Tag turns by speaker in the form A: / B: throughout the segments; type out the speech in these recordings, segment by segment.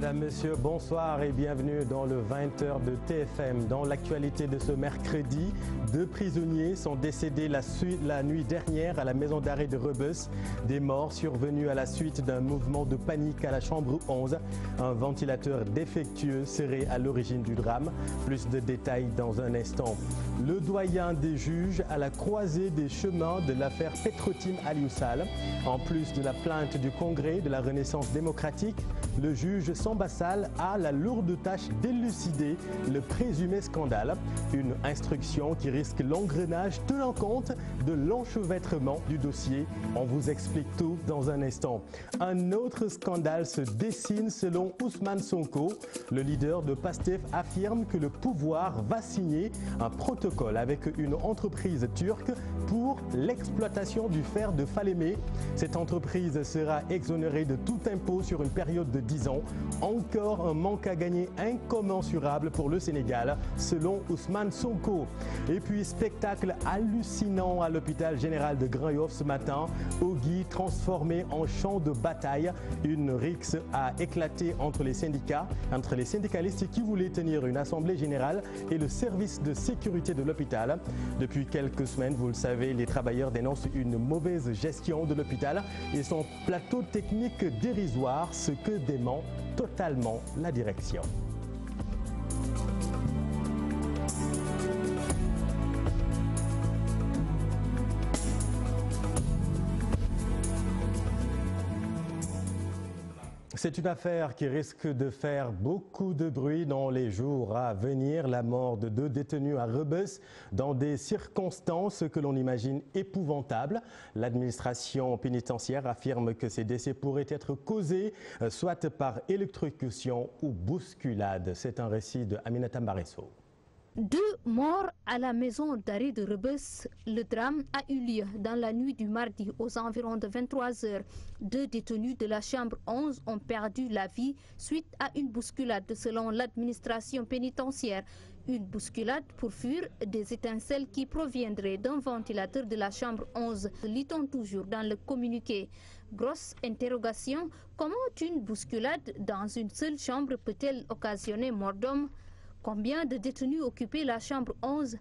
A: Madame, Monsieur, bonsoir et bienvenue dans le 20h de TFM. Dans l'actualité de ce mercredi, 2 prisonniers sont décédés la nuit dernière à la maison d'arrêt de Rebeuss. Des morts survenus à la suite d'un mouvement de panique à la chambre 11. Un ventilateur défectueux serait à l'origine du drame. Plus de détails dans un instant. Le doyen des juges à la croisée des chemins de l'affaire Petro-Tim Aliou Sall. En plus de la plainte du Congrès de la Renaissance démocratique, le juge Samba Sall a la lourde tâche d'élucider le présumé scandale. Une instruction qui risque l'engrenage tenant compte de l'enchevêtrement du dossier. On vous explique tout dans un instant. Un autre scandale se dessine selon Ousmane Sonko. Le leader de PASTEF affirme que le pouvoir va signer un protocole avec une entreprise turque pour l'exploitation du fer de Falémé. Cette entreprise sera exonérée de tout impôt sur une période de 10 ans. Encore un manque à gagner incommensurable pour le Sénégal, selon Ousmane Sonko. Et puis, spectacle hallucinant à l'hôpital général de Grand-Yoff ce matin. Ogui transformé en champ de bataille. Une rixe a éclaté entre les syndicalistes qui voulaient tenir une assemblée générale et le service de sécurité de l'hôpital. Depuis quelques semaines, vous le savez, les travailleurs dénoncent une mauvaise gestion de l'hôpital et son plateau technique dérisoire, ce que dément totalement la direction. C'est une affaire qui risque de faire beaucoup de bruit dans les jours à venir. La mort de 2 détenus à Rebeuss dans des circonstances que l'on imagine épouvantables. L'administration pénitentiaire affirme que ces décès pourraient être causés soit par électrocution ou bousculade. C'est un récit de Aminata Mbaresso.
B: 2 morts à la maison d'arrêt de Rebeuss. Le drame a eu lieu dans la nuit du mardi aux environs de 23 h. 2 détenus de la chambre 11 ont perdu la vie suite à une bousculade selon l'administration pénitentiaire. Une bousculade pour fuir des étincelles qui proviendraient d'un ventilateur de la chambre 11. Lit-on toujours dans le communiqué. Grosse interrogation, comment une bousculade dans une seule chambre peut-elle occasionner mort d'homme? Combien de détenus occupaient la chambre 11?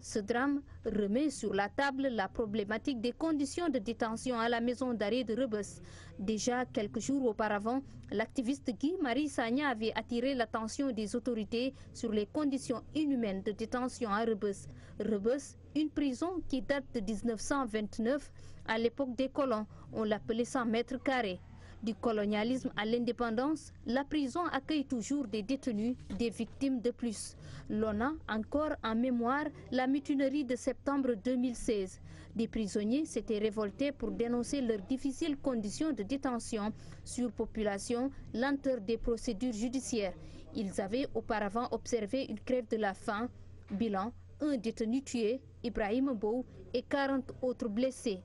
B: Ce drame remet sur la table la problématique des conditions de détention à la maison d'arrêt de Rebeuss. Déjà quelques jours auparavant, l'activiste Guy-Marie Sagna avait attiré l'attention des autorités sur les conditions inhumaines de détention à Rebeuss. Rebeuss, une prison qui date de 1929, à l'époque des colons, on l'appelait 100 mètres carrés. Du colonialisme à l'indépendance, la prison accueille toujours des détenus, des victimes de plus. L'on a encore en mémoire la mutinerie de septembre 2016. Des prisonniers s'étaient révoltés pour dénoncer leurs difficiles conditions de détention, surpopulation, lenteur des procédures judiciaires. Ils avaient auparavant observé une grève de la faim. Bilan, 1 détenu tué, Ibrahim Mbou, et 40 autres blessés.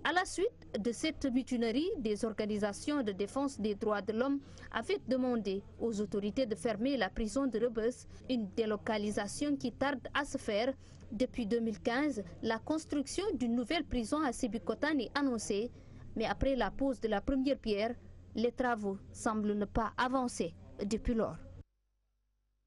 B: À la suite de cette mutinerie, des organisations de défense des droits de l'homme avaient demandé aux autorités de fermer la prison de Rebeuss, une délocalisation qui tarde à se faire. Depuis 2015, la construction d'une nouvelle prison à Sébikotane est annoncée, mais après la pose de la première pierre, les travaux semblent ne pas avancer depuis lors.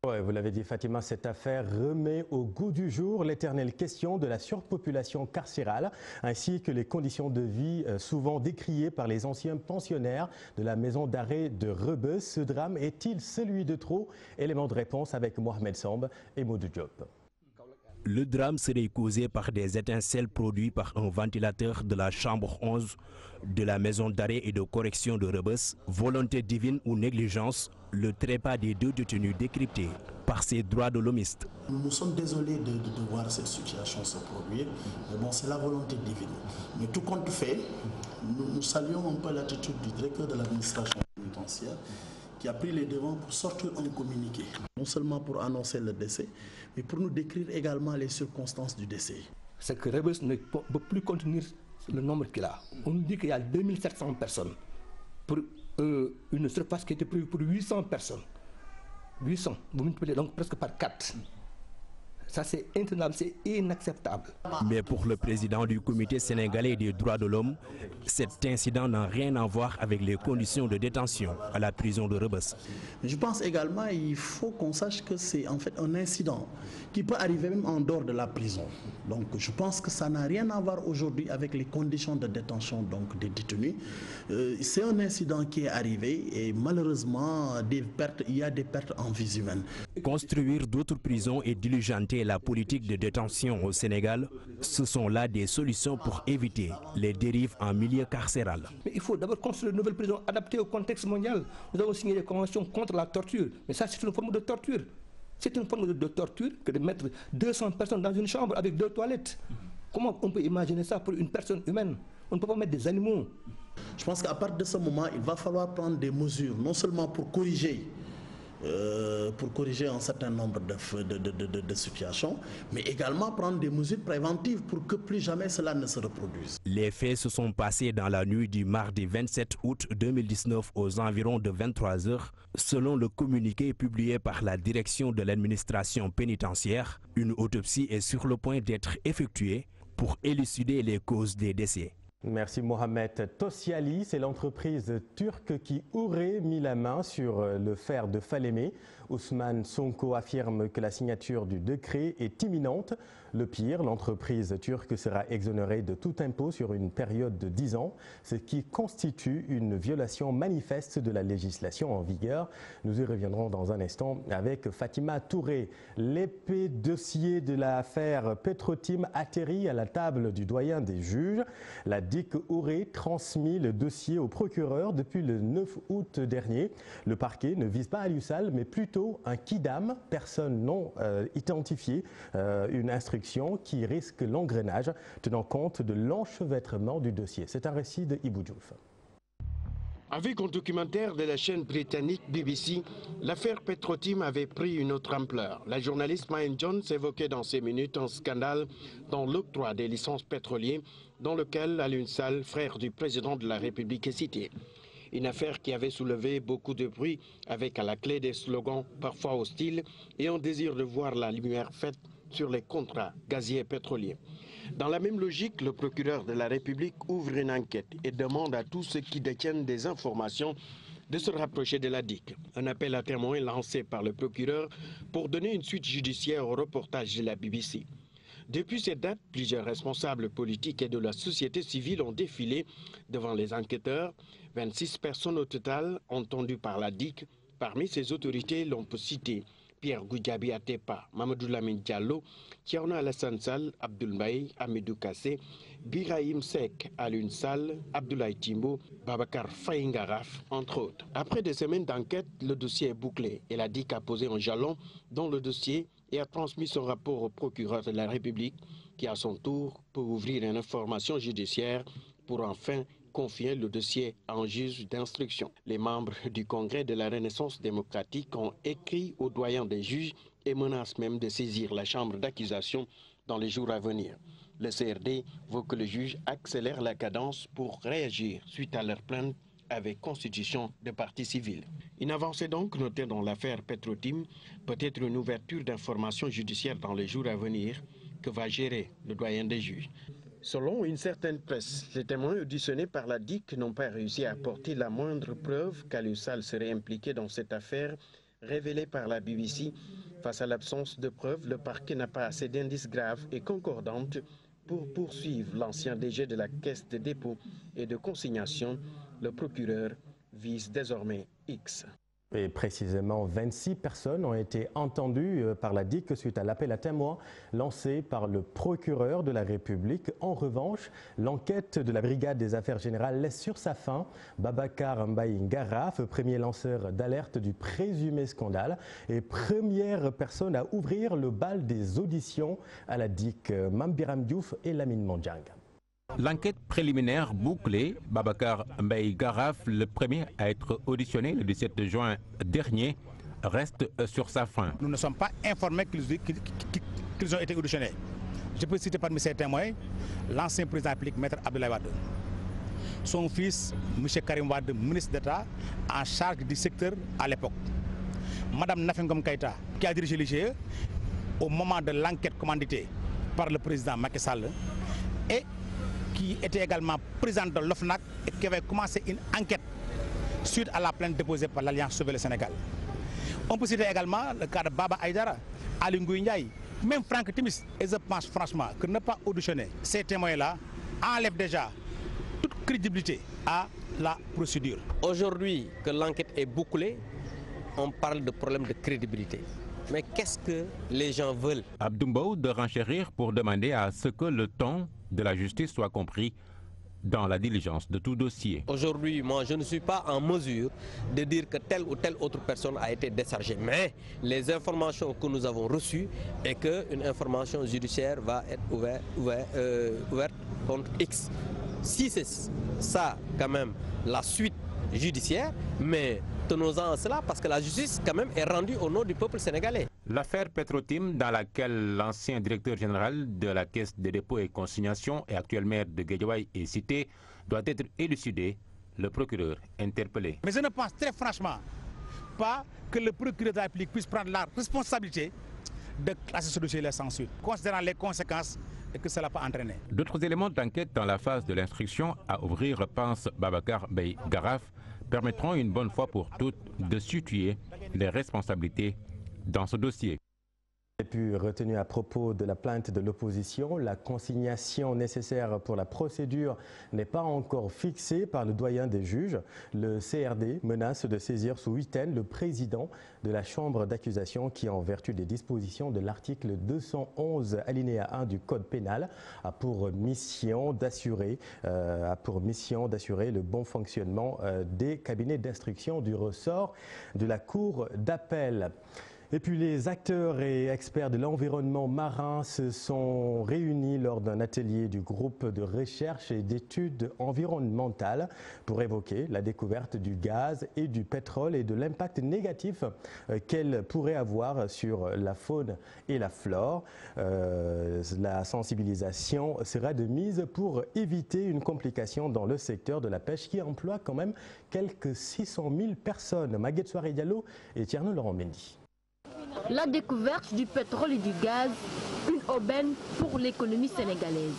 A: Ouais, vous l'avez dit Fatima, cette affaire remet au goût du jour l'éternelle question de la surpopulation carcérale ainsi que les conditions de vie souvent décriées par les anciens pensionnaires de la maison d'arrêt de Rebeuss. Ce drame est-il celui de trop? Élément de réponse avec Mohamed Samb et Modou Diop.
C: Le drame serait causé par des étincelles produites par un ventilateur de la chambre 11 de la maison d'arrêt et de correction de Rebeuss. Volonté divine ou négligence, le trépas des 2 détenus décryptés par ces droits de l'homiste.
D: Nous sommes désolés de voir cette situation se produire, mais bon, c'est la volonté divine. Mais tout compte fait, nous saluons un peu l'attitude du directeur de l'administration pénitentiaire qui a pris les devants pour sortir un communiqué. Non seulement pour annoncer le décès, mais pour nous décrire également les circonstances du décès.
E: C'est que Rebeuss ne peut plus contenir le nombre qu'il a. On nous dit qu'il y a 2700 personnes pour une surface qui était prévue pour 800 personnes. 800, vous multipliez donc presque par 4. Ça, c'est intenable, c'est inacceptable.
C: Mais pour le président du comité sénégalais des droits de l'homme, cet incident n'a rien à voir avec les conditions de détention à la prison de Rebeuss.
D: Je pense également qu'il faut qu'on sache que c'est en fait un incident qui peut arriver même en dehors de la prison. Donc je pense que ça n'a rien à voir aujourd'hui avec les conditions de détention donc, des détenus. C'est un incident qui est arrivé et malheureusement il y a des pertes en vie humaine.
C: Construire d'autres prisons et diligenter la politique de détention au Sénégal, ce sont là des solutions pour éviter les dérives en milieu carcéral.
E: Mais il faut d'abord construire de nouvelles prisons adaptées au contexte mondial. Nous avons signé des conventions contre la torture, mais ça c'est une forme de torture. C'est une forme de torture que de mettre 200 personnes dans une chambre avec 2 toilettes. Comment on peut imaginer ça pour une personne humaine? On ne peut pas mettre des animaux.
D: Je pense qu'à partir de ce moment, il va falloir prendre des mesures, non seulement pour corriger un certain nombre de situations, mais également prendre des mesures préventives pour que plus jamais cela ne se reproduise.
C: Les faits se sont passés dans la nuit du mardi 27 août 2019 aux environs de 23 h. Selon le communiqué publié par la direction de l'administration pénitentiaire, une autopsie est sur le point d'être effectuée pour élucider les causes des décès.
A: Merci Mohamed. Tosyali, c'est l'entreprise turque qui aurait mis la main sur le fer de Falémé. Ousmane Sonko affirme que la signature du décret est imminente. Le pire, l'entreprise turque sera exonérée de tout impôt sur une période de 10 ans, ce qui constitue une violation manifeste de la législation en vigueur. Nous y reviendrons dans un instant avec Fatima Touré. L'épais dossier de l'affaire Petro-Tim atterrit à la table du doyen des juges. La DIC aurait transmis le dossier au procureur depuis le 9 août dernier. Le parquet ne vise pas Alioussal, mais plutôt un kidam, personne non identifiée, une instruction qui risque l'engrenage, tenant compte de l'enchevêtrement du dossier. C'est un récit de Ibou Diouf.
F: Avec un documentaire de la chaîne britannique BBC, l'affaire Petro-Tim avait pris une autre ampleur. La journaliste Mayen Jones évoquait dans ces minutes un scandale dans l'octroi des licences pétrolières dans lequel Alioussal, frère du président de la République, est cité. Une affaire qui avait soulevé beaucoup de bruit avec à la clé des slogans parfois hostiles et un désir de voir la lumière faite sur les contrats gaziers et pétroliers. Dans la même logique, le procureur de la République ouvre une enquête et demande à tous ceux qui détiennent des informations de se rapprocher de la DIC. Un appel à témoins lancé par le procureur pour donner une suite judiciaire au reportage de la BBC. Depuis cette date, plusieurs responsables politiques et de la société civile ont défilé devant les enquêteurs. 26 personnes au total entendues par la DIC. Parmi ces autorités, l'on peut citer Pierre Goudiaby Atepa, Mamadou Lamine Diallo, Thierno Alassane Sall, Abdoul Mbaye, Amidou Kassé, Birahim Seck, Alioune Sall, Abdoulaye Timbo, Babacar Faye Ngaraf, entre autres. Après des semaines d'enquête, le dossier est bouclé et la DIC a posé un jalon dans le dossier et a transmis son rapport au procureur de la République qui, à son tour, peut ouvrir une information judiciaire pour enfin confier le dossier à un juge d'instruction. Les membres du Congrès de la Renaissance démocratique ont écrit au doyen des juges et menacent même de saisir la chambre d'accusation dans les jours à venir. Le CRD veut que le juge accélère la cadence pour réagir suite à leur plainte avec constitution de partie civile. Une avancée donc notée dans l'affaire Petro-Tim, peut-être une ouverture d'informations judiciaires dans les jours à venir que va gérer le doyen des juges. Selon une certaine presse, les témoins auditionnés par la DIC n'ont pas réussi à apporter la moindre preuve qu'Alioussal serait impliqué dans cette affaire révélée par la BBC. Face à l'absence de preuves, le parquet n'a pas assez d'indices graves et concordantes pour poursuivre l'ancien DG de la Caisse de dépôt et de consignation. Le procureur vise désormais X.
A: Et précisément, 26 personnes ont été entendues par la DIC suite à l'appel à témoins lancé par le procureur de la République. En revanche, l'enquête de la Brigade des Affaires Générales laisse sur sa fin Babacar Mbaye Ngaraf, premier lanceur d'alerte du présumé scandale et première personne à ouvrir le bal des auditions à la DIC. Mame Biram Diouf et Lamine Mondjang.
G: L'enquête préliminaire bouclée, Babacar Mbaye Ngaraf, le premier à être auditionné le 17 juin dernier, reste sur sa faim.
H: Nous ne sommes pas informés qu'ils ont été auditionnés. Je peux citer parmi ces témoins l'ancien président de la République, Maître Abdoulaye Wade, son fils, M. Karim Wade, ministre d'État, en charge du secteur à l'époque, Madame Nafi Ngom Keïta, qui a dirigé l'IGE, au moment de l'enquête commanditée par le président Macky Sall et qui était également président de l'OFNAC et qui avait commencé une enquête suite à la plainte déposée par l'Alliance Sauver le Sénégal. On peut citer également le cas de Baba Aïdara, Ali Ngouille Ndiaye, même Franck Timis. Et je pense franchement que ne pas auditionner ces témoins-là enlève déjà toute crédibilité à la procédure.
I: Aujourd'hui que l'enquête est bouclée, on parle de problème de crédibilité. Mais qu'est-ce que les gens veulent?
G: Abdoumbaou de renchérir pour demander à ce que le ton de la justice soit compris dans la diligence de tout dossier.
I: Aujourd'hui, moi, je ne suis pas en mesure de dire que telle ou telle autre personne a été déchargée. Mais les informations que nous avons reçues est qu'une information judiciaire va être ouverte contre X. Si c'est ça, quand même, la suite judiciaire, mais tenons-en à cela parce que la justice, quand même, est rendue au nom du peuple sénégalais.
G: L'affaire Petrotim, dans laquelle l'ancien directeur général de la Caisse des dépôts et consignations et actuel maire de Guédiawaye est cité, doit être élucidé. Le procureur interpellé.
H: Mais je ne pense très franchement pas que le procureur de la République puisse prendre la responsabilité de classer ce dossier sans suite, considérant les conséquences que cela peut entraîner.
G: D'autres éléments d'enquête dans la phase de l'instruction à ouvrir, pense Babacar Mbaye Garaf, permettront une bonne fois pour toutes de situer les responsabilités dans ce dossier.
A: Et puis retenu à propos de la plainte de l'opposition, la consignation nécessaire pour la procédure n'est pas encore fixée par le doyen des juges. Le CRD menace de saisir ce week-end le président de la chambre d'accusation qui, en vertu des dispositions de l'article 211 alinéa 1 du code pénal, a pour mission d'assurer le bon fonctionnement des cabinets d'instruction du ressort de la cour d'appel. Et puis les acteurs et experts de l'environnement marin se sont réunis lors d'un atelier du groupe de recherche et d'études environnementales pour évoquer la découverte du gaz et du pétrole et de l'impact négatif qu'elle pourrait avoir sur la faune et la flore. La sensibilisation sera de mise pour éviter une complication dans le secteur de la pêche qui emploie quand même quelques 600 000 personnes. Maguette Soiré Diallo et Tierno Laurent Mendy.
J: La découverte du pétrole et du gaz, une aubaine pour l'économie sénégalaise.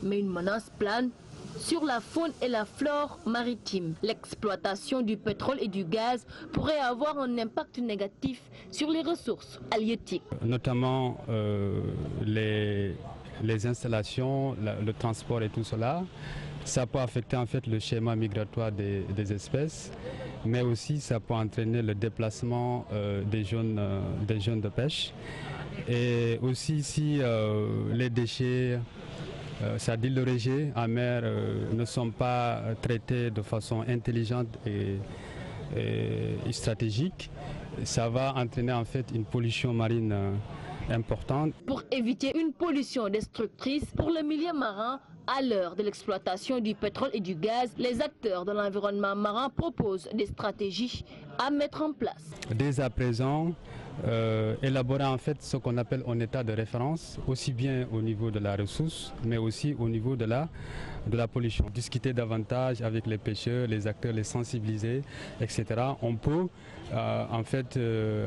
J: Mais une menace plane sur la faune et la flore maritime. L'exploitation du pétrole et du gaz pourrait avoir un impact négatif sur les ressources halieutiques.
K: Notamment les installations, le transport et tout cela. Ça peut affecter en fait le schéma migratoire des espèces, mais aussi ça peut entraîner le déplacement des zones de pêche. Et aussi si les déchets, c'est-à-dire le rejet en mer, ne sont pas traités de façon intelligente et stratégique, ça va entraîner en fait une pollution marine importante.
J: Pour éviter une pollution destructrice pour le milieu marin, à l'heure de l'exploitation du pétrole et du gaz, les acteurs de l'environnement marin proposent des stratégies à mettre en place.
K: Dès à présent, élaborer en fait ce qu'on appelle un état de référence, aussi bien au niveau de la ressource, mais aussi au niveau de la pollution. Discuter davantage avec les pêcheurs, les acteurs, les sensibiliser, etc. On peut en fait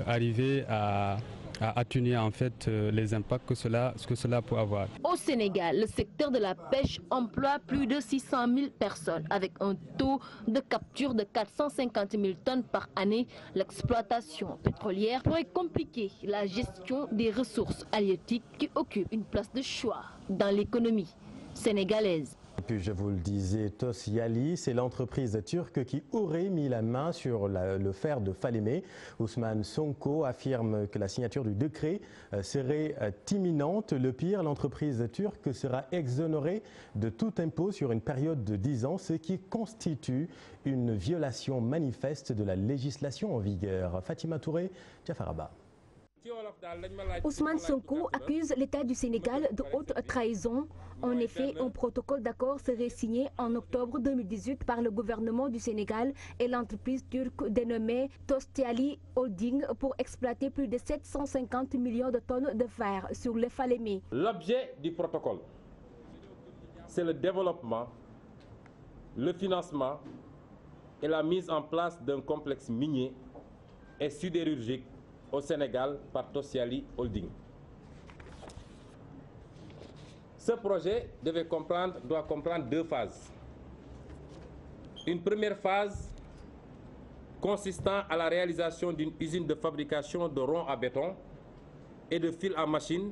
K: arriver à atténuer en fait les impacts que cela peut avoir.
J: Au Sénégal, le secteur de la pêche emploie plus de 600 000 personnes avec un taux de capture de 450 000 tonnes par année. L'exploitation pétrolière pourrait compliquer la gestion des ressources halieutiques qui occupent une place de choix dans l'économie sénégalaise.
A: Et puis je vous le disais, Tosyali, c'est l'entreprise turque qui aurait mis la main sur le fer de Falémé. Ousmane Sonko affirme que la signature du décret serait imminente. Le pire, l'entreprise turque sera exonérée de tout impôt sur une période de 10 ans, ce qui constitue une violation manifeste de la législation en vigueur. Fatima Touré, Jafaraba.
B: Ousmane Sonko accuse l'État du Sénégal de haute trahison. En effet, un protocole d'accord serait signé en octobre 2018 par le gouvernement du Sénégal et l'entreprise turque dénommée Tosyali Holding pour exploiter plus de 750 millions de tonnes de fer sur le Falémé.
L: L'objet du protocole, c'est le développement, le financement et la mise en place d'un complexe minier et sidérurgique au Sénégal par Tosyali Holding. Ce projet doit comprendre 2 phases. Une première phase consistant à la réalisation d'une usine de fabrication de ronds à béton et de fils à machine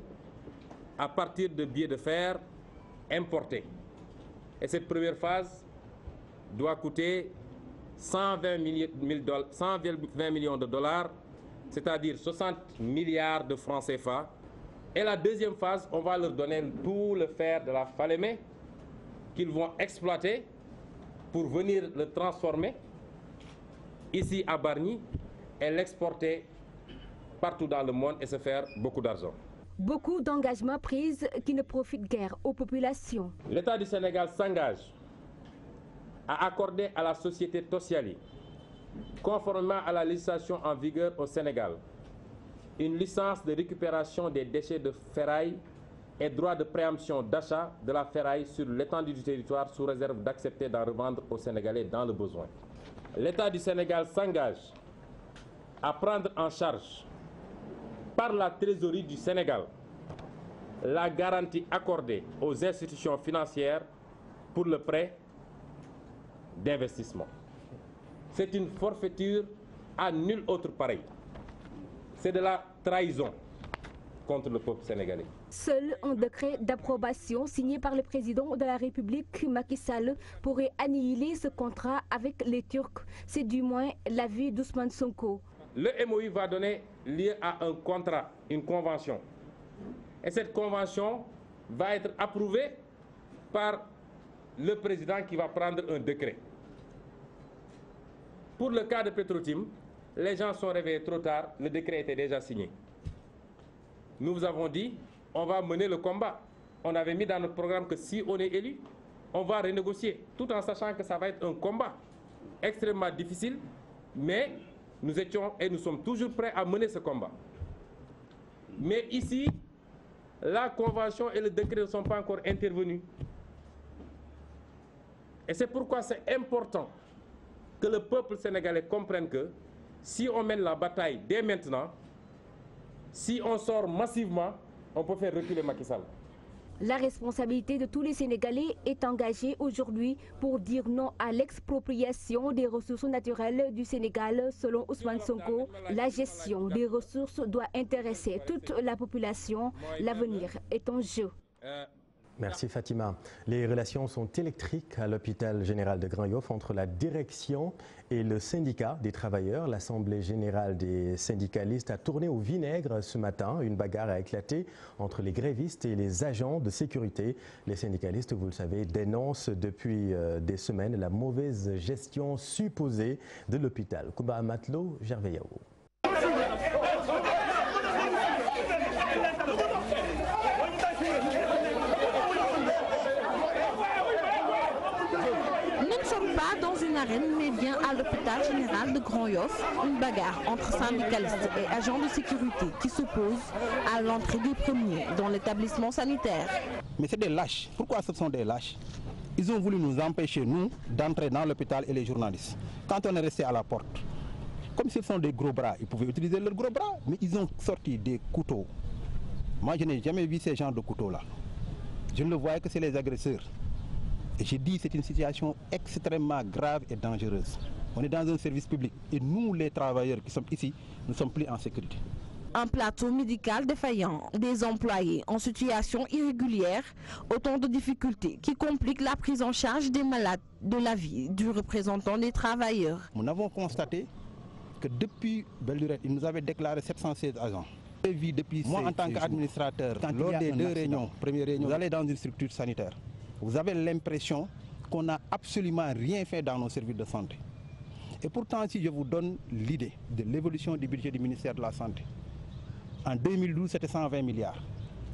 L: à partir de biais de fer importés. Et cette première phase doit coûter 120 millions de dollars, c'est-à-dire 60 milliards de francs CFA. Et la deuxième phase, on va leur donner tout le fer de la Falémé qu'ils vont exploiter pour venir le transformer ici à Bargny et l'exporter partout dans le monde et se faire beaucoup d'argent.
M: Beaucoup d'engagements pris qui ne profitent guère aux populations.
L: L'État du Sénégal s'engage à accorder à la société Tosiali, conformément à la législation en vigueur au Sénégal, une licence de récupération des déchets de ferraille et droit de préemption d'achat de la ferraille sur l'étendue du territoire sous réserve d'accepter d'en revendre aux Sénégalais dans le besoin. L'État du Sénégal s'engage à prendre en charge par la trésorerie du Sénégal la garantie accordée aux institutions financières pour le prêt d'investissement. C'est une forfaiture à nul autre pareil. C'est de la trahison contre le peuple sénégalais.
M: Seul un décret d'approbation signé par le président de la République, Macky Sall, pourrait annihiler ce contrat avec les Turcs. C'est du moins l'avis d'Ousmane Sonko.
L: Le MOU va donner lieu à un contrat, une convention. Et cette convention va être approuvée par le président qui va prendre un décret. Pour le cas de Petro-Tim, les gens sont réveillés trop tard, le décret était déjà signé. Nous vous avons dit, on va mener le combat. On avait mis dans notre programme que si on est élu, on va renégocier, tout en sachant que ça va être un combat extrêmement difficile, mais nous étions et nous sommes toujours prêts à mener ce combat. Mais ici, la convention et le décret ne sont pas encore intervenus. Et c'est pourquoi c'est important que le peuple sénégalais comprenne que si on mène la bataille dès maintenant, si on sort massivement, on peut faire reculer Macky Sall.
M: La responsabilité de tous les Sénégalais est engagée aujourd'hui pour dire non à l'expropriation des ressources naturelles du Sénégal. Selon Ousmane Sonko, la gestion des ressources doit intéresser toute la population. L'avenir est en jeu.
A: Merci Fatima. Les relations sont électriques à l'hôpital général de Grand Yoff entre la direction et le syndicat des travailleurs. L'Assemblée générale des syndicalistes a tourné au vinaigre ce matin. Une bagarre a éclaté entre les grévistes et les agents de sécurité. Les syndicalistes, vous le savez, dénoncent depuis des semaines la mauvaise gestion supposée de l'hôpital. Kouba Amatlo, Gervais Yao.
N: Mais bien à l'hôpital général de Grand Yoff, une bagarre entre syndicalistes et agents de sécurité qui s'opposent à l'entrée des premiers dans l'établissement sanitaire.
O: Mais c'est des lâches. Pourquoi ce sont des lâches? Ils ont voulu nous empêcher, nous, d'entrer dans l'hôpital et les journalistes. Quand on est resté à la porte, comme s'ils sont des gros bras, ils pouvaient utiliser leurs gros bras, mais ils ont sorti des couteaux. Moi, je n'ai jamais vu ces genres de couteaux-là. Je ne le voyais que c'est les agresseurs. Et j'ai dit que c'est une situation extrêmement grave et dangereuse. On est dans un service public et nous, les travailleurs qui sommes ici, nous ne sommes plus en sécurité.
N: Un plateau médical défaillant, des employés en situation irrégulière, autant de difficultés qui compliquent la prise en charge des malades de la vie du représentant des travailleurs.
O: Nous avons constaté que depuis belle lurette, ils nous avaient déclaré 716 agents. Moi, en tant qu'administrateur, lors des deux réunions, première réunion, vous allez dans une structure sanitaire. Vous avez l'impression qu'on n'a absolument rien fait dans nos services de santé. Et pourtant, si je vous donne l'idée de l'évolution du budget du ministère de la Santé, en 2012, c'était 120 milliards.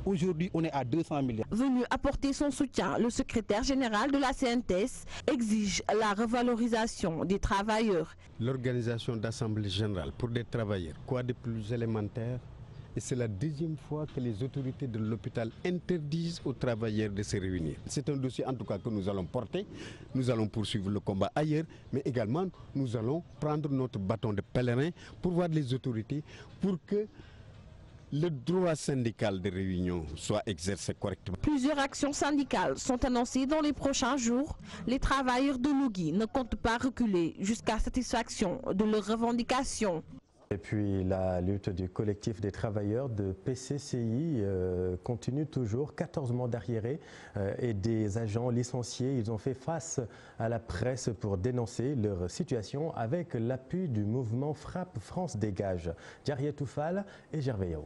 O: Aujourd'hui, on est à 200 milliards.
N: Venu apporter son soutien, le secrétaire général de la CNTS exige la revalorisation des travailleurs.
P: L'organisation d'assemblée générale pour des travailleurs, quoi de plus élémentaire? Et c'est la deuxième fois que les autorités de l'hôpital interdisent aux travailleurs de se réunir. C'est un dossier en tout cas que nous allons porter. Nous allons poursuivre le combat ailleurs, mais également nous allons prendre notre bâton de pèlerin pour voir les autorités, pour que le droit syndical de réunion soit exercé correctement.
N: Plusieurs actions syndicales sont annoncées dans les prochains jours. Les travailleurs de Lugui ne comptent pas reculer jusqu'à satisfaction de leurs revendications.
A: Et puis la lutte du collectif des travailleurs de PCCI continue toujours. 14 mois d'arriérés et des agents licenciés. Ils ont fait face à la presse pour dénoncer leur situation avec l'appui du mouvement Frappe France Dégage. Djaria Toufal et Gervais Yao.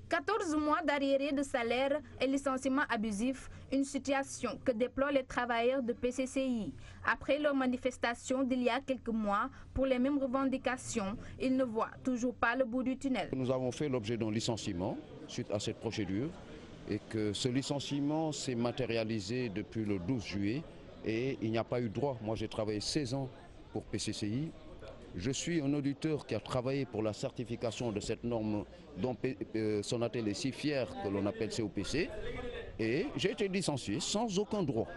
Q: 14 mois d'arriérés de salaire et licenciement abusif, une situation que déplorent les travailleurs de PCCI. Après leur manifestation d'il y a quelques mois pour les mêmes revendications, ils ne voient toujours pas le bout du tunnel.
R: Nous avons fait l'objet d'un licenciement suite à cette procédure et que ce licenciement s'est matérialisé depuis le 12 juillet et il n'y a pas eu droit. Moi j'ai travaillé 16 ans pour PCCI. Je suis un auditeur qui a travaillé pour la certification de cette norme dont Sonatel est si fier que l'on appelle COPC. Et j'ai été licencié sans aucun droit,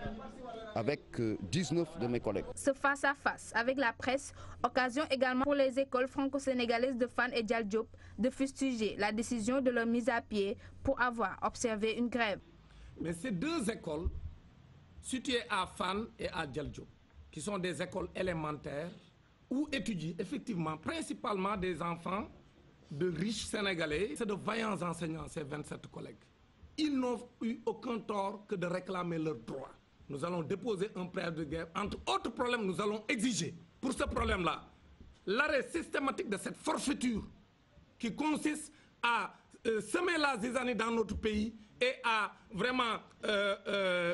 R: avec 19 de mes collègues.
Q: Ce face-à-face avec la presse, occasion également pour les écoles franco-sénégalaises de Fan et Dial Diop de fustiger la décision de leur mise à pied pour avoir observé une grève.
S: Mais ces deux écoles, situées à Fan et à Dial Diop, qui sont des écoles élémentaires, où étudient effectivement principalement des enfants de riches Sénégalais. C'est de vaillants enseignants, ces 27 collègues. Ils n'ont eu aucun tort que de réclamer leurs droits. Nous allons déposer un préavis de grève. Entre autres problèmes, nous allons exiger, pour ce problème-là, l'arrêt systématique de cette forfaiture qui consiste à semer la zizanie dans notre pays et à vraiment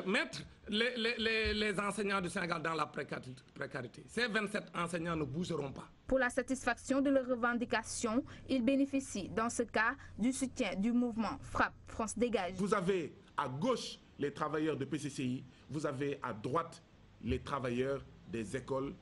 S: mettre les enseignants du Sénégal dans la précarité. Ces 27 enseignants ne bougeront pas.
Q: Pour la satisfaction de leurs revendications, ils bénéficient dans ce cas du soutien du mouvement Frappe France Dégage.
S: Vous avez à gauche les travailleurs de PCCI, vous avez à droite les travailleurs des écoles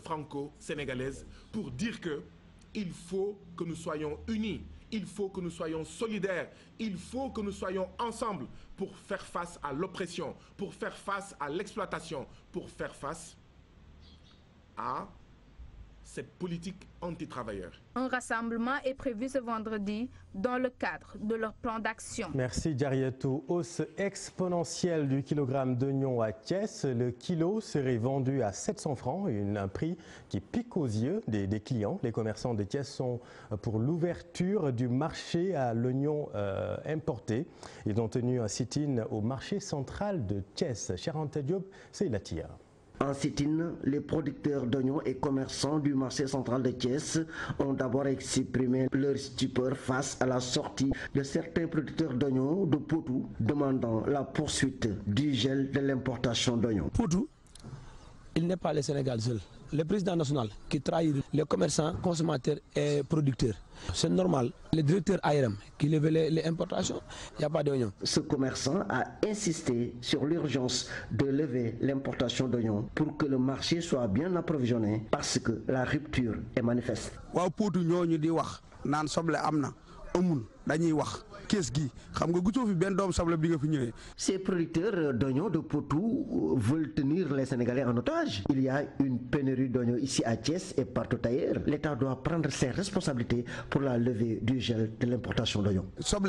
S: franco-sénégalaises pour dire qu'il faut que nous soyons unis. Il faut que nous soyons solidaires, il faut que nous soyons ensemble pour faire face à l'oppression, pour faire face à l'exploitation, pour faire face à cette politique anti-travailleur.
Q: Un rassemblement est prévu ce vendredi dans le cadre de leur plan d'action.
A: Merci Djarietou. Hausse exponentielle du kilogramme d'oignons à Thiès. Le kilo serait vendu à 700 francs, un prix qui pique aux yeux des clients. Les commerçants de Thiès sont pour l'ouverture du marché à l'oignon importé. Ils ont tenu un sit-in au marché central de Thiès. Charente Diop, c'est la tire.
T: En sit-in, les producteurs d'oignons et commerçants du marché central de Thiès ont d'abord exprimé leur stupeur face à la sortie de certains producteurs d'oignons de Potou demandant la poursuite du gel de l'importation d'oignons.
U: Potou, il n'est pas le Sénégal seul. Le président national qui trahit les commerçants, consommateurs et producteurs. C'est normal. Le directeur ARM qui lève les importations, il n'y a pas d'oignons.
T: Ce commerçant a insisté sur l'urgence de lever l'importation d'oignons pour que le marché soit bien approvisionné parce que la rupture est manifeste. Ces producteurs d'oignons de Potou veulent tenir les Sénégalais en otage. Il y a une pénurie d'oignons ici à Thiès et partout ailleurs. L'État doit prendre ses responsabilités pour la levée du gel de l'importation d'oignons. Cette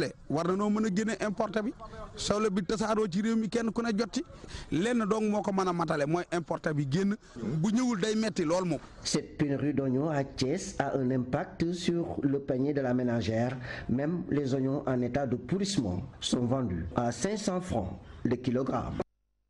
T: pénurie d'oignons à Thiès a un impact sur le panier de la ménagère. Même les oignons en état de pourrissement sont vendus à 500 francs le kilogramme.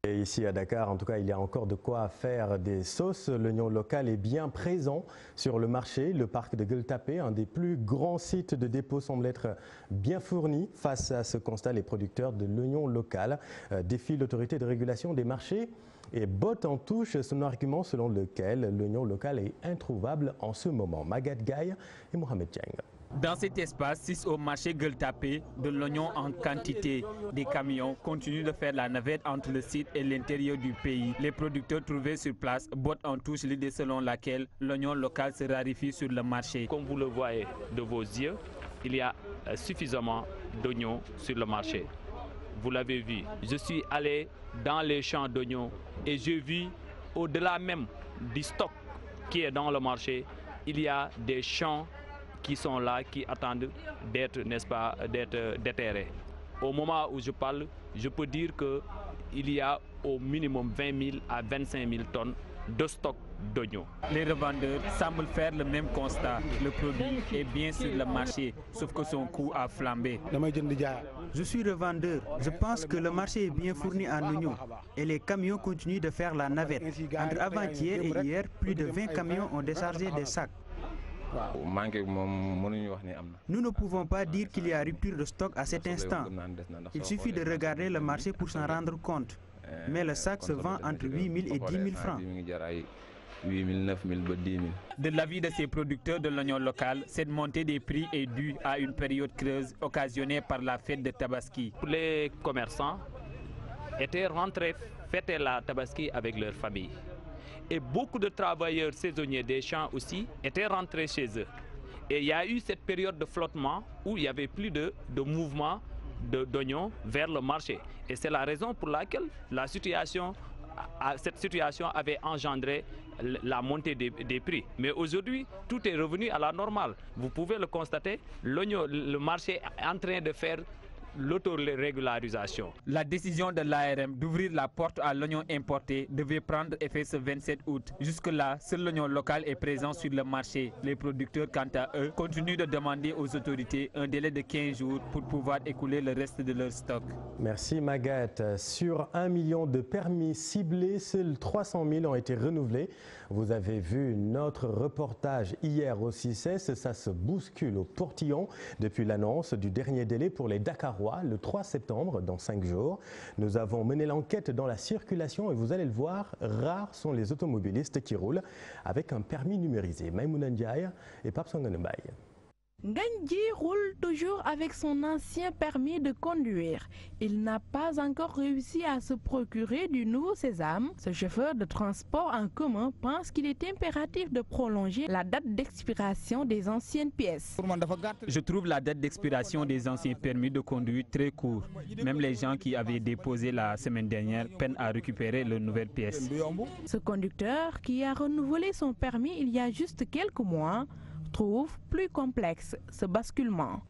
A: Et ici à Dakar, en tout cas, il y a encore de quoi faire des sauces. L'oignon local est bien présent sur le marché. Le parc de Gueule-Tapée, un des plus grands sites de dépôt, semble être bien fourni. Face à ce constat, les producteurs de l'oignon local défient l'autorité de régulation des marchés et bottent en touche son argument selon lequel l'oignon local est introuvable en ce moment. Maguette Gaye et Mohamed Dieng.
V: Dans cet espace, 6 au marché Gueule-Tapée, de l'oignon en quantité. Des camions continuent de faire la navette entre le site et l'intérieur du pays. Les producteurs trouvés sur place bottent en touche l'idée selon laquelle l'oignon local se raréfie sur le marché.
W: Comme vous le voyez de vos yeux, il y a suffisamment d'oignons sur le marché. Vous l'avez vu, je suis allé dans les champs d'oignons et j'ai vu au-delà même du stock qui est dans le marché, il y a des champs qui sont là, qui attendent d'être, n'est-ce pas, d'être déterrés. Au moment où je parle, je peux dire qu'il y a au minimum 20 000 à 25 000 tonnes de stock d'oignons.
V: Les revendeurs semblent faire le même constat. Le produit est bien sur le marché, sauf que son coût a flambé.
C: Je suis revendeur. Je pense que le marché est bien fourni en oignons et les camions continuent de faire la navette. Entre avant-hier et hier, plus de 20 camions ont déchargé des sacs. Nous ne pouvons pas dire qu'il y a rupture de stock à cet instant. Il suffit de regarder le marché pour s'en rendre compte. Mais le sac se vend entre 8 000 et 10 000 francs.
V: De l'avis de ces producteurs de l'oignon local, cette montée des prix est due à une période creuse occasionnée par la fête de Tabaski.
W: Les commerçants étaient rentrés fêter la Tabaski avec leur famille. Et beaucoup de travailleurs saisonniers des champs aussi étaient rentrés chez eux. Et il y a eu cette période de flottement où il n'y avait plus de mouvement d'oignons vers le marché. Et c'est la raison pour laquelle cette situation avait engendré la montée des prix. Mais aujourd'hui, tout est revenu à la normale. Vous pouvez le constater, le marché est en train de faire l'autorégularisation.
V: La décision de l'ARM d'ouvrir la porte à l'oignon importé devait prendre effet ce 27 août. Jusque-là, seul l'oignon local est présent sur le marché. Les producteurs, quant à eux, continuent de demander aux autorités un délai de 15 jours pour pouvoir écouler le reste de leur stock.
A: Merci Maguette. Sur 1 million de permis ciblés, seuls 300 000 ont été renouvelés. Vous avez vu notre reportage hier au 6S, ça se bouscule au portillon depuis l'annonce du dernier délai pour les Dakarois le 3 septembre, dans 5 jours. Nous avons mené l'enquête dans la circulation et vous allez le voir, rares sont les automobilistes qui roulent avec un permis numérisé. Maïmouna Ndiaye et Pape Sangane Mbaye.
D: Ngandji roule toujours avec son ancien permis de conduire. Il n'a pas encore réussi à se procurer du nouveau sésame. Ce chauffeur de transport en commun pense qu'il est impératif de prolonger la date d'expiration des anciennes pièces.
V: Je trouve la date d'expiration des anciens permis de conduire très court. Même les gens qui avaient déposé la semaine dernière peinent à récupérer leurs nouvelles pièces.
D: Ce conducteur, qui a renouvelé son permis il y a juste quelques mois, trouve plus complexe ce basculement.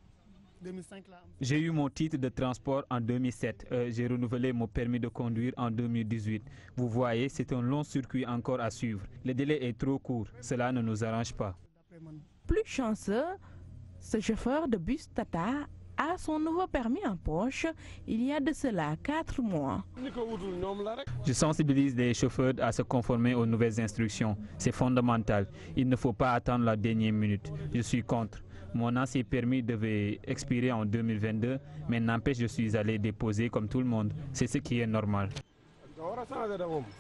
V: J'ai eu mon titre de transport en 2007. J'ai renouvelé mon permis de conduire en 2018. Vous voyez, c'est un long circuit encore à suivre. Le délai est trop court. Cela ne nous arrange pas.
D: Plus chanceux, ce chauffeur de bus Tata a son nouveau permis en poche il y a de cela 4 mois.
V: Je sensibilise les chauffeurs à se conformer aux nouvelles instructions. C'est fondamental. Il ne faut pas attendre la dernière minute. Je suis contre. Mon ancien permis devait expirer en 2022, mais n'empêche, je suis allé déposer comme tout le monde. C'est ce qui est normal.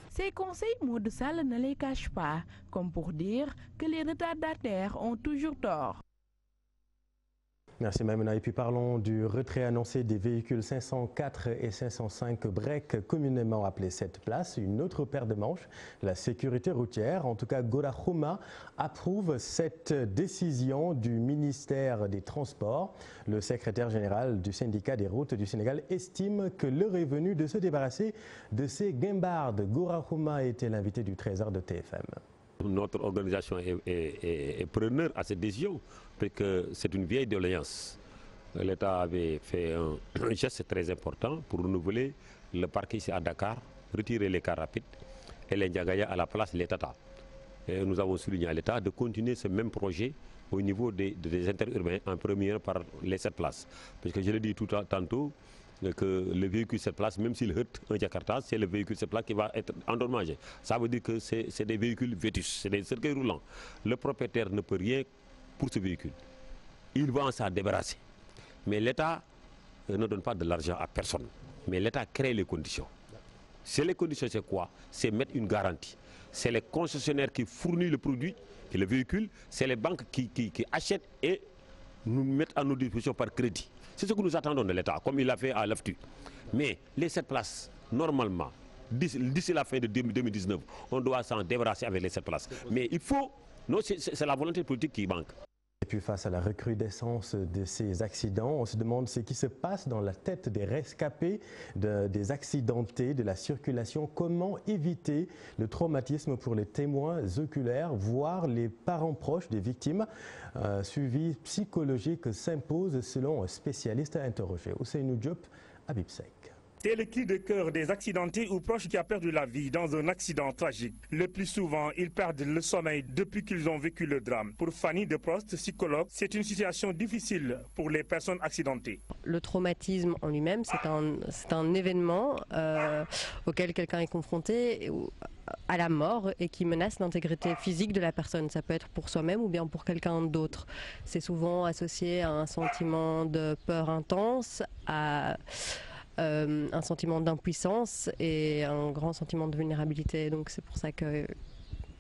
D: Ces conseils, Maud Sall ne les cache pas, comme pour dire que les retardataires ont toujours tort.
A: Merci Maïmouna. Et puis parlons du retrait annoncé des véhicules 504 et 505 break, communément appelés 7 places. Une autre paire de manches, la sécurité routière. En tout cas, Gora Khouma approuve cette décision du ministère des Transports. Le secrétaire général du syndicat des routes du Sénégal estime que l'heure est venue de se débarrasser de ces guimbardes. Gora Khouma était l'invité du Trésor de TFM.
E: Notre organisation est preneur à cette décision, parce que c'est une vieille doléance. L'État avait fait un geste très important pour renouveler le parc ici à Dakar, retirer les cars rapides et les Ndiagaya à la place des Tata. Et nous avons souligné à l'État de continuer ce même projet au niveau des interurbains, en première par les 7 places. Parce que je l'ai dit tantôt, que le véhicule 7 places, même s'il heurte un Jakarta, c'est le véhicule 7 places qui va être endommagé. Ça veut dire que c'est des véhicules vétus, c'est des cercueils roulants. Le propriétaire ne peut rien pour ce véhicule. Il va en s'en débarrasser. Mais l'État ne donne pas de l'argent à personne. Mais l'État crée les conditions. Les conditions, c'est quoi? C'est mettre une garantie. C'est les concessionnaires qui fournissent le produit et le véhicule. C'est les banques qui achètent et nous mettent à nos dispositions par crédit. C'est ce que nous attendons de l'État, comme il l'a fait à l'AFTU. Mais les 7 places, normalement, d'ici la fin de 2019, on doit s'en débarrasser avec les 7 places. Mais il faut... Non, c'est la volonté politique qui manque.
A: Et puis face à la recrudescence de ces accidents, on se demande ce qui se passe dans la tête des rescapés, des accidentés, de la circulation. Comment éviter le traumatisme pour les témoins oculaires, voire les parents proches des victimes? Suivi psychologique s'impose selon un spécialiste interrogé. Ousseynou Diop, Habib Seck.
F: C'est le cri de cœur des accidentés ou proches qui a perdu la vie dans un accident tragique. Le plus souvent, ils perdent le sommeil depuis qu'ils ont vécu le drame. Pour Fanny Deprost, psychologue, c'est une situation difficile pour les personnes accidentées.
H: Le traumatisme en lui-même, c'est un événement auquel quelqu'un est confronté à la mort et qui menace l'intégrité physique de la personne. Ça peut être pour soi-même ou bien pour quelqu'un d'autre. C'est souvent associé à un sentiment de peur intense, à un sentiment d'impuissance et un grand sentiment de vulnérabilité. Donc c'est pour ça que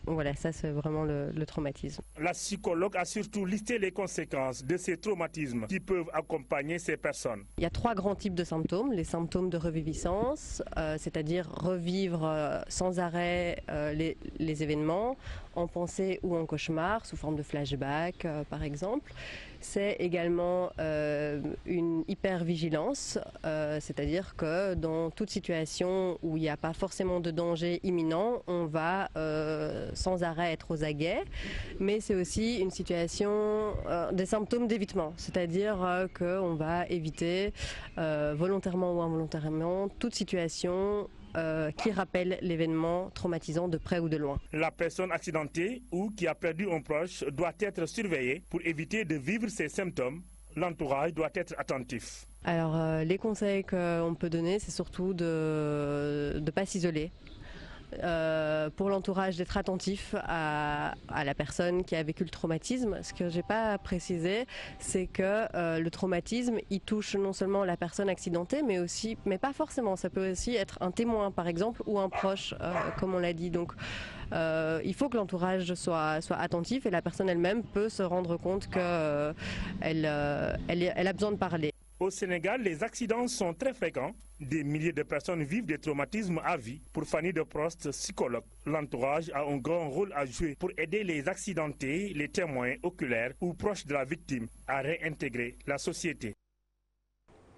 H: voilà, ça c'est vraiment le traumatisme.
F: La psychologue a surtout listé les conséquences de ces traumatismes qui peuvent accompagner ces personnes.
H: Il y a 3 grands types de symptômes. Les symptômes de reviviscence, c'est-à-dire revivre sans arrêt les événements, en pensée ou en cauchemar, sous forme de flashback par exemple. C'est également une hypervigilance, c'est-à-dire que dans toute situation où il n'y a pas forcément de danger imminent, on va sans arrêt être aux aguets. Mais c'est aussi une situation, des symptômes d'évitement, c'est-à-dire qu'on va éviter volontairement ou involontairement toute situation qui rappelle l'événement traumatisant de près ou de loin.
F: La personne accidentée ou qui a perdu un proche doit être surveillée pour éviter de vivre ces symptômes. L'entourage doit être attentif.
H: Alors les conseils qu'on peut donner, c'est surtout de ne pas s'isoler. Pour l'entourage, d'être attentif à la personne qui a vécu le traumatisme. Ce que je n'ai pas précisé, c'est que le traumatisme, il touche non seulement la personne accidentée, mais pas forcément. Ça peut aussi être un témoin, par exemple, ou un proche, comme on l'a dit. Donc, il faut que l'entourage soit attentif et la personne elle-même peut se rendre compte qu'elle a besoin de parler.
F: Au Sénégal, les accidents sont très fréquents. Des milliers de personnes vivent des traumatismes à vie. Pour Fanny Deprost, psychologue, l'entourage a un grand rôle à jouer pour aider les accidentés, les témoins oculaires ou proches de la victime à réintégrer la société.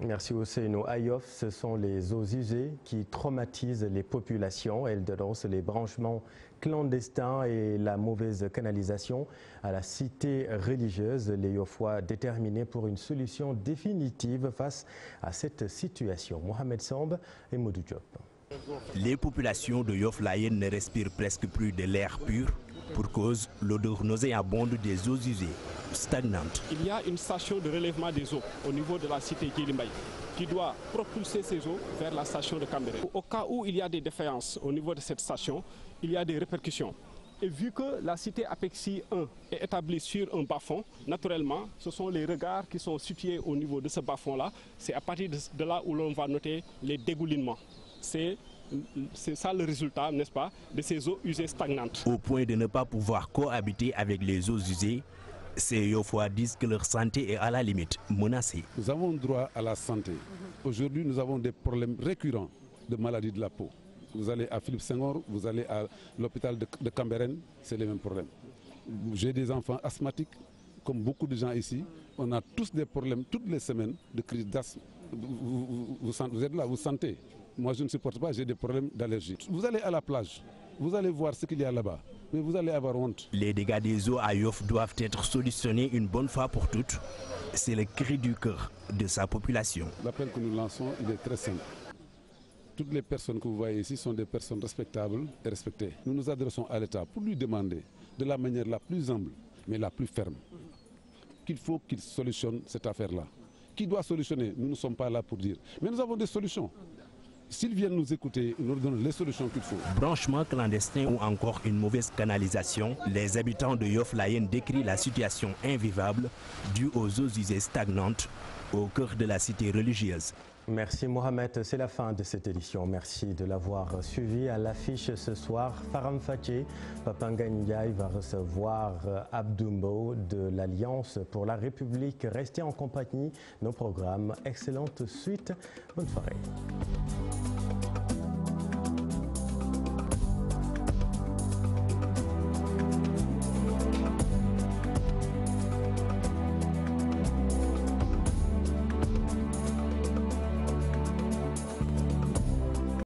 A: Merci Ousseynou. Ayof, ce sont les eaux usées qui traumatisent les populations. Elles dénoncent les branchements clandestins et la mauvaise canalisation à la cité religieuse. Les Yofois déterminés pour une solution définitive face à cette situation. Mohamed Samb et Modou Diop.
I: Les populations de Yof-Layène ne respirent presque plus de l'air pur. Pour cause, l'odeur nauséabonde des eaux usées, stagnantes.
X: Il y a une station de relèvement des eaux au niveau de la cité Guélimbaye qui doit propulser ces eaux vers la station de Cambérène. Au cas où il y a des défaillances au niveau de cette station, il y a des répercussions. Et vu que la cité Apexi 1 est établie sur un bas-fond, naturellement, ce sont les regards qui sont situés au niveau de ce bas-fond-là. C'est à partir de là où l'on va noter les dégoulinements. C'est ça le résultat, n'est-ce pas, de ces eaux usées stagnantes.
I: Au point de ne pas pouvoir cohabiter avec les eaux usées, ces Yofois disent que leur santé est à la limite menacée.
Y: Nous avons droit à la santé. Aujourd'hui, nous avons des problèmes récurrents de maladies de la peau. Vous allez à Philippe Senghor, vous allez à l'hôpital de Cambérène, c'est les mêmes problèmes. J'ai des enfants asthmatiques, comme beaucoup de gens ici. On a tous des problèmes toutes les semaines de crise d'asthme. Vous êtes là, vous sentez. Moi, je ne supporte pas, j'ai des problèmes d'allergie. Vous allez à la plage, vous allez voir ce qu'il y a là-bas, mais vous allez avoir honte.
I: Les dégâts des eaux à Yoff doivent être solutionnés une bonne fois pour toutes. C'est le cri du cœur de sa population.
Y: L'appel que nous lançons, il est très simple. Toutes les personnes que vous voyez ici sont des personnes respectables et respectées. Nous nous adressons à l'État pour lui demander, de la manière la plus humble, mais la plus ferme, qu'il faut qu'il solutionne cette affaire-là. Qui doit solutionner? Nous ne sommes pas là pour dire. Mais nous avons des solutions. S'ils viennent nous écouter, ils nous donnent les solutions qu'il faut.
I: Branchement clandestin ou encore une mauvaise canalisation, les habitants de Yoff-Layène décrivent la situation invivable due aux eaux usées stagnantes au cœur de la cité religieuse.
A: Merci Mohamed, c'est la fin de cette édition. Merci de l'avoir suivi. À l'affiche ce soir, Faram Faché, Papanga Ndiaye va recevoir Abdoumbo de l'Alliance pour la République. Restez en compagnie de nos programmes. Excellente suite. Bonne soirée.